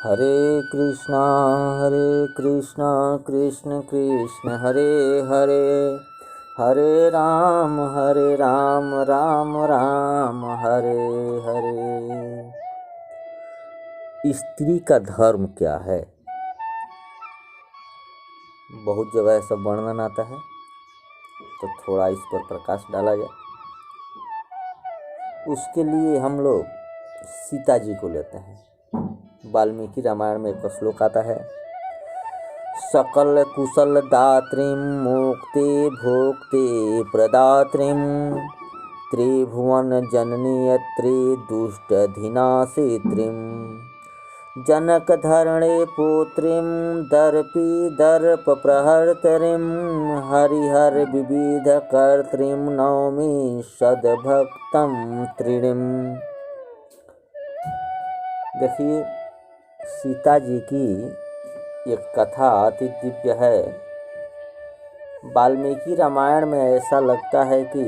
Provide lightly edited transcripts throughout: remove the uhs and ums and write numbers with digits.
कृष्णा हरे कृष्णा कृष्ण कृष्ण हरे हरे, हरे राम राम राम हरे हरे। स्त्री का धर्म क्या है? बहुत जगह ऐसा वर्णन आता है, तो थोड़ा इस पर प्रकाश डाला जाए। उसके लिए हम लोग सीता जी को लेते हैं। वाल्मीकि रामायण में एक श्लोक आता है, सकल कुशल दात्रीं मुक्ति भोक्ति प्रदात्रीं त्रिभुवन जननी त्रिदुष्ट धिनाशित्रीं जनक धरणे पुत्रीं दर्पी दर्प प्रहर्तरीं हरिहर विविध कर्त्रीं नौमि सद्भक्तं त्रिणीं। देखिए, सीता जी की एक कथा अति दिव्य है। वाल्मीकि रामायण में ऐसा लगता है कि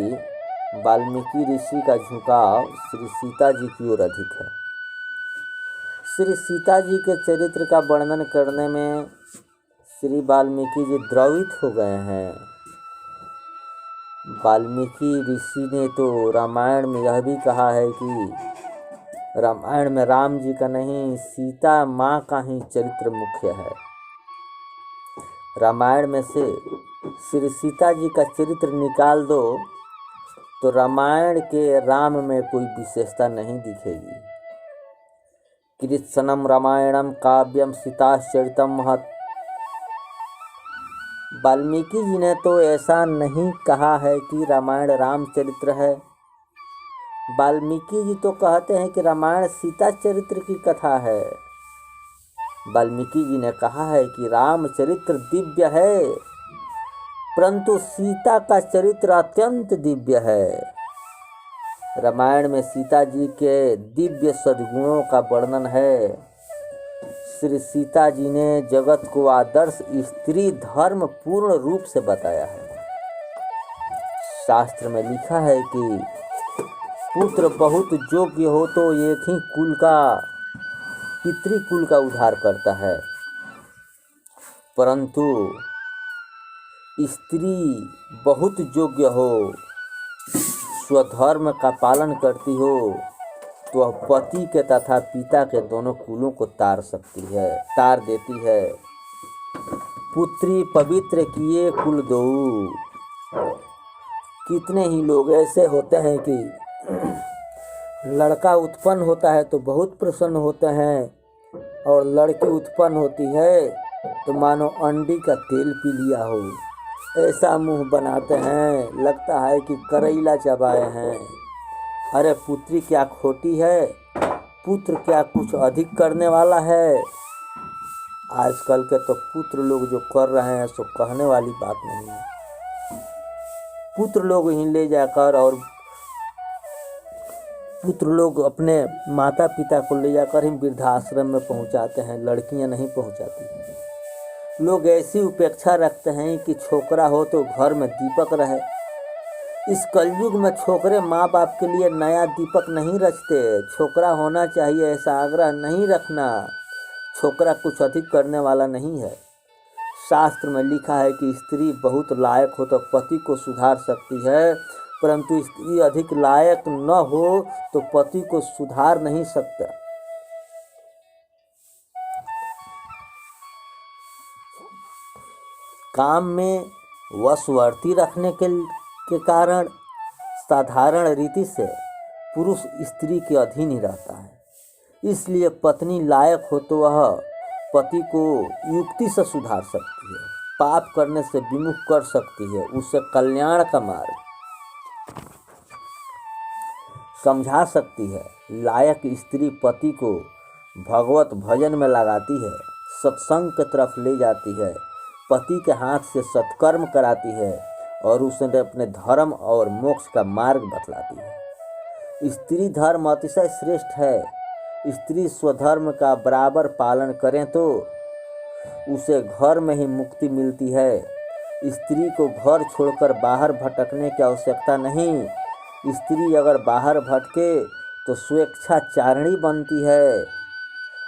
वाल्मीकि ऋषि का झुकाव श्री सीता जी की ओर अधिक है। श्री सीता जी के चरित्र का वर्णन करने में श्री वाल्मीकि जी द्रवित हो गए हैं। वाल्मीकि ऋषि ने तो रामायण में यह भी कहा है कि रामायण में राम जी का नहीं, सीता माँ का ही चरित्र मुख्य है। रामायण में से श्री सीता जी का चरित्र निकाल दो तो रामायण के राम में कोई विशेषता नहीं दिखेगी। कृत्स्नम रामायणम काव्यम सीताचरितम महत्। वाल्मीकि जी ने तो ऐसा नहीं कहा है कि रामायण रामचरित्र है। वाल्मीकि जी तो कहते हैं कि रामायण सीता चरित्र की कथा है। वाल्मीकि जी ने कहा है कि रामचरित्र दिव्य है, परंतु सीता का चरित्र अत्यंत दिव्य है। रामायण में सीता जी के दिव्य सद्गुणों का वर्णन है। श्री सीता जी ने जगत को आदर्श स्त्री धर्म पूर्ण रूप से बताया है। शास्त्र में लिखा है कि पुत्र बहुत योग्य हो तो एक ही कुल का, पितृकुल का उद्धार करता है, परंतु स्त्री बहुत योग्य हो, स्वधर्म का पालन करती हो, तो वह पति के तथा पिता के दोनों कुलों को तार देती है। पुत्री पवित्र किए कुल दो। कितने ही लोग ऐसे होते हैं कि लड़का उत्पन्न होता है तो बहुत प्रसन्न होते हैं, और लड़की उत्पन्न होती है तो मानो अंडी का तेल पी लिया हो, ऐसा मुंह बनाते हैं, लगता है कि करेला चबाए हैं। अरे पुत्री क्या खोटी है, पुत्र क्या कुछ अधिक करने वाला है। आजकल के तो पुत्र लोग जो कर रहे हैं सो कहने वाली बात नहीं है। पुत्र लोग ही ले जाकर, और पुत्र लोग अपने माता पिता को ले जाकर ही वृद्धाश्रम में पहुंचाते हैं, लड़कियां नहीं पहुंचाती। लोग ऐसी उपेक्षा रखते हैं कि छोकरा हो तो घर में दीपक रहे। इस कलयुग में छोकरे माँ बाप के लिए नया दीपक नहीं रचते। छोकरा होना चाहिए ऐसा आग्रह नहीं रखना। छोकरा कुछ अधिक करने वाला नहीं है। शास्त्र में लिखा है कि स्त्री बहुत लायक हो तो पति को सुधार सकती है, परंतु स्त्री अधिक लायक न हो तो पति को सुधार नहीं सकता। काम में वशवर्ती रखने के कारण साधारण रीति से पुरुष स्त्री के अधीन ही रहता है। इसलिए पत्नी लायक हो तो वह पति को युक्ति से सुधार सकती है, पाप करने से विमुख कर सकती है, उससे कल्याण का मार्ग समझा सकती है। लायक स्त्री पति को भगवत भजन में लगाती है, सत्संग की तरफ ले जाती है, पति के हाथ से सत्कर्म कराती है और उसे अपने धर्म और मोक्ष का मार्ग बतलाती है। स्त्री धर्म अतिशय श्रेष्ठ है। स्त्री स्वधर्म का बराबर पालन करें तो उसे घर में ही मुक्ति मिलती है। स्त्री को घर छोड़कर बाहर भटकने की आवश्यकता नहीं। स्त्री अगर बाहर भटके तो स्वेच्छाचारिणी बनती है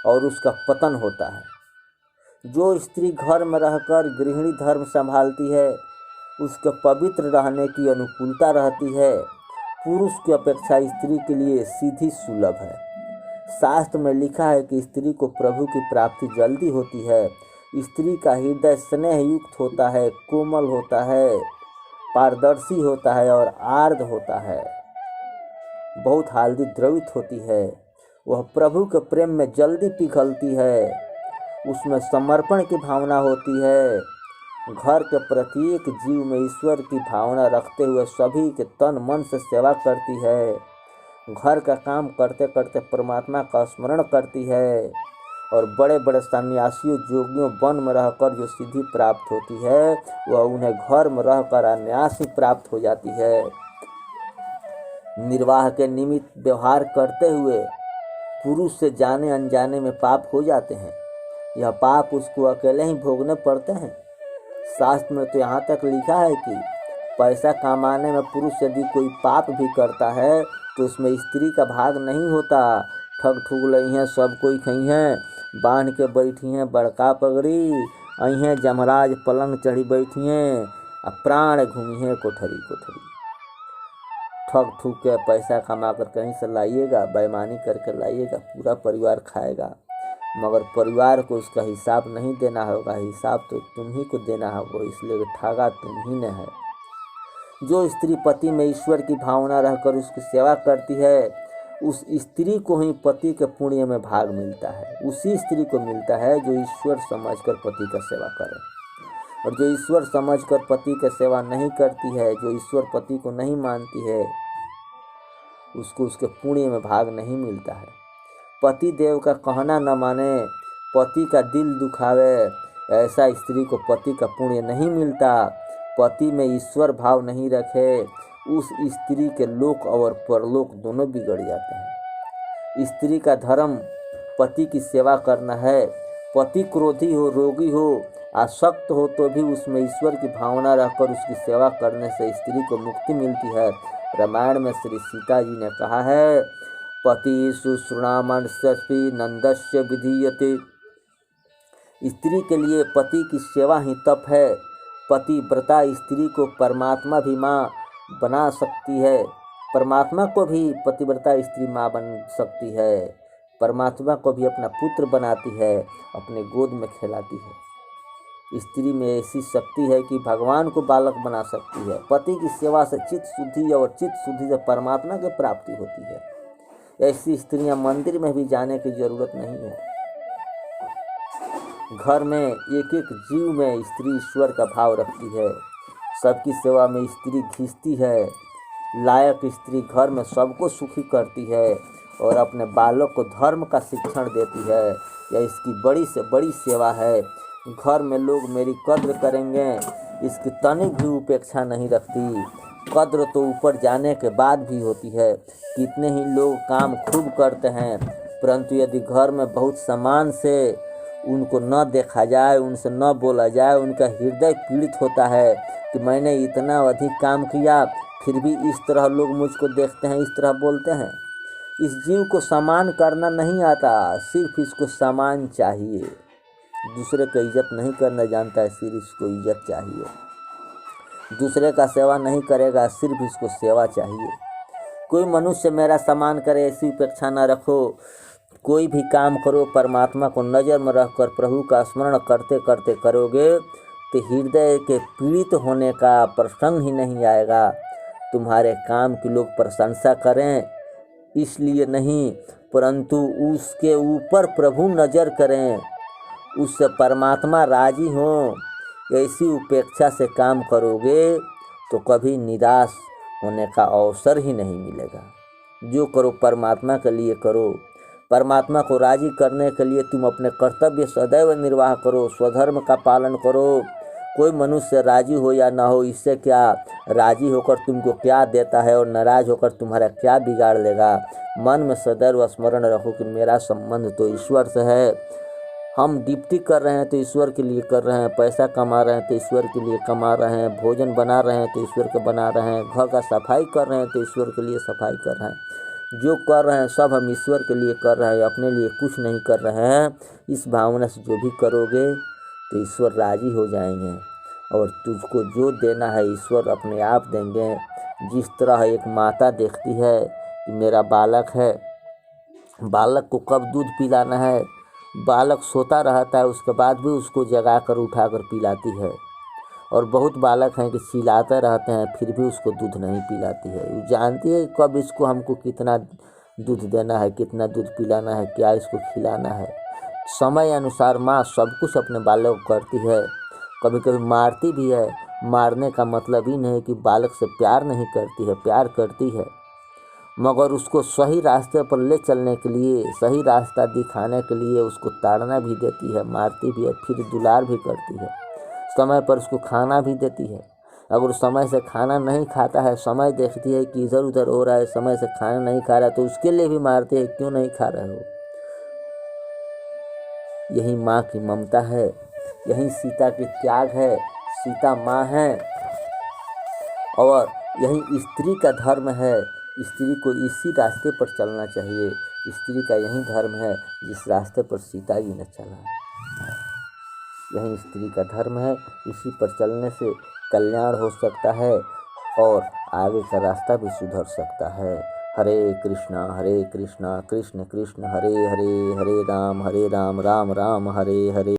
और उसका पतन होता है। जो स्त्री घर में रहकर गृहिणी धर्म संभालती है उसके पवित्र रहने की अनुकूलता रहती है। पुरुष की अपेक्षा स्त्री के लिए सीधी सुलभ है। शास्त्र में लिखा है कि स्त्री को प्रभु की प्राप्ति जल्दी होती है। स्त्री का हृदय स्नेह युक्त होता है, कोमल होता है, पारदर्शी होता है और आर्द्र होता है, बहुत हल्दी द्रवित होती है। वह प्रभु के प्रेम में जल्दी पिघलती है, उसमें समर्पण की भावना होती है। घर के प्रत्येक जीव में ईश्वर की भावना रखते हुए सभी के तन मन से सेवा करती है। घर का काम करते करते परमात्मा का स्मरण करती है और बड़े बड़े सन्यासियों जोगियों वन में रहकर जो सिद्धि प्राप्त होती है वह उन्हें घर में रहकर अनायास ही प्राप्त हो जाती है। निर्वाह के निमित्त व्यवहार करते हुए पुरुष से जाने अनजाने में पाप हो जाते हैं। यह पाप उसको अकेले ही भोगने पड़ते हैं। शास्त्र में तो यहाँ तक लिखा है कि पैसा कमाने में पुरुष यदि कोई पाप भी करता है तो उसमें स्त्री का भाग नहीं होता। ठग ठुग लई हैं, सब कोई खई हैं, बांध के बैठी हैं बड़का पगड़ी, आई हैं जमराज पलंग चढ़ी बैठी हैं, प्राण घूमी हैं कोठरी कोठरी। ठग ठुग के पैसा कमा कर कहीं से लाइएगा, बेईमानी करके लाइएगा, पूरा परिवार खाएगा, मगर परिवार को उसका हिसाब नहीं देना होगा। हिसाब तो तुम ही को देना होगा, इसलिए ठगा तुम ही ने है। जो स्त्री पति में ईश्वर की भावना रहकर उसकी सेवा करती है उस स्त्री को ही पति के पुण्य में भाग मिलता है। उसी स्त्री को मिलता है जो ईश्वर समझकर पति का सेवा करे। और जो ईश्वर समझकर पति की सेवा नहीं करती है, जो ईश्वर पति को नहीं मानती है, उसको उसके पुण्य में भाग नहीं मिलता है। पति देव का कहना न माने, पति का दिल दुखावे, ऐसा स्त्री को पति का पुण्य नहीं मिलता। पति में ईश्वर भाव नहीं रखे उस स्त्री के लोक और परलोक दोनों बिगड़ जाते हैं। स्त्री का धर्म पति की सेवा करना है। पति क्रोधी हो, रोगी हो, आसक्त हो तो भी उसमें ईश्वर की भावना रहकर उसकी सेवा करने से स्त्री को मुक्ति मिलती है। रामायण में श्री सीता जी ने कहा है, पति शुश्रूणामन्यस्पि नंदस्य विधीयते। स्त्री के लिए पति की सेवा ही तप है। पतिव्रता स्त्री को परमात्मा भी माँ बना सकती है। परमात्मा को भी पतिव्रता स्त्री माँ बन सकती है। परमात्मा को भी अपना पुत्र बनाती है, अपने गोद में खिलाती है। स्त्री में ऐसी शक्ति है कि भगवान को बालक बना सकती है। पति की सेवा से चित्त शुद्धि और चित्त शुद्धि से परमात्मा की प्राप्ति होती है। ऐसी स्त्रियां मंदिर में भी जाने की जरूरत नहीं है। घर में एक एक जीव में स्त्री ईश्वर का भाव रखती है। सबकी सेवा में स्त्री घिसती है। लायक स्त्री घर में सबको सुखी करती है और अपने बालक को धर्म का शिक्षण देती है। यह इसकी बड़ी से बड़ी सेवा है। घर में लोग मेरी कद्र करेंगे, इसकी तनिक भी उपेक्षा नहीं रखती। कद्र तो ऊपर जाने के बाद भी होती है। कितने ही लोग काम खूब करते हैं, परंतु यदि घर में बहुत सम्मान से उनको न देखा जाए, उनसे न बोला जाए, उनका हृदय पीड़ित होता है कि मैंने इतना अधिक काम किया फिर भी इस तरह लोग मुझको देखते हैं, इस तरह बोलते हैं। इस जीव को सम्मान करना नहीं आता, सिर्फ इसको सम्मान चाहिए। दूसरे का इज्जत नहीं करना जानता है, सिर्फ इसको इज्जत चाहिए। दूसरे का सेवा नहीं करेगा, सिर्फ इसको सेवा चाहिए। कोई मनुष्य मेरा सम्मान करे ऐसी उपेक्षा न रखो। कोई भी काम करो परमात्मा को नज़र में रखकर प्रभु का स्मरण करते करते करोगे तो हृदय के पीड़ित होने का प्रसंग ही नहीं आएगा। तुम्हारे काम की लोग प्रशंसा करें इसलिए नहीं, परंतु उसके ऊपर प्रभु नज़र करें, उससे परमात्मा राजी हो। ऐसी उपेक्षा से काम करोगे तो कभी निराश होने का अवसर ही नहीं मिलेगा। जो करो परमात्मा के लिए करो। परमात्मा को राजी करने के लिए तुम अपने कर्तव्य सदैव निर्वाह करो, स्वधर्म का पालन करो। कोई मनुष्य राजी हो या ना हो, इससे क्या, राजी होकर तुमको क्या देता है और नाराज होकर तुम्हारा क्या बिगाड़ लेगा। मन में सदैव स्मरण रखो कि मेरा संबंध तो ईश्वर से है। हम ड्यूटी कर रहे हैं तो ईश्वर के लिए कर रहे हैं, पैसा कमा रहे हैं तो ईश्वर के लिए कमा रहे हैं, भोजन बना रहे हैं तो ईश्वर के बना रहे हैं, घर का सफाई कर रहे हैं तो ईश्वर के लिए सफाई कर रहे हैं। जो कर रहे हैं सब हम ईश्वर के लिए कर रहे हैं, अपने लिए कुछ नहीं कर रहे हैं, इस भावना से जो भी करोगे तो ईश्वर राजी हो जाएंगे और तुझको जो देना है ईश्वर अपने आप देंगे। जिस तरह एक माता देखती है कि मेरा बालक है, बालक को कब दूध पिलाना है, बालक सोता रहता है उसके बाद भी उसको जगा कर उठा कर पिलाती है। और बहुत बालक हैं कि चिल्लाते रहते हैं फिर भी उसको दूध नहीं पिलाती है। वो जानती है कब इसको हमको कितना दूध देना है, कितना दूध पिलाना है, क्या इसको खिलाना है। समय अनुसार माँ सब कुछ अपने बालक को करती है, कभी कभी मारती भी है। मारने का मतलब ही नहीं है कि बालक से प्यार नहीं करती है, प्यार करती है, मगर उसको सही रास्ते पर ले चलने के लिए, सही रास्ता दिखाने के लिए उसको ताड़ना भी देती है, मारती भी है, फिर दुलार भी करती है। समय पर उसको खाना भी देती है। अगर समय से खाना नहीं खाता है, समय देखती है कि इधर उधर हो रहा है, समय से खाना नहीं खा रहा है, तो उसके लिए भी मारती है, क्यों नहीं खा रहे हो। यही माँ की ममता है, यही सीता की त्याग है। सीता माँ है और यही स्त्री का धर्म है। स्त्री को इसी रास्ते पर चलना चाहिए। स्त्री का यही धर्म है जिस रास्ते पर सीता जी ने चला। यही स्त्री का धर्म है, इसी पर चलने से कल्याण हो सकता है और आगे का रास्ता भी सुधर सकता है। हरे कृष्णा कृष्ण कृष्ण हरे हरे, हरे राम राम राम हरे हरे।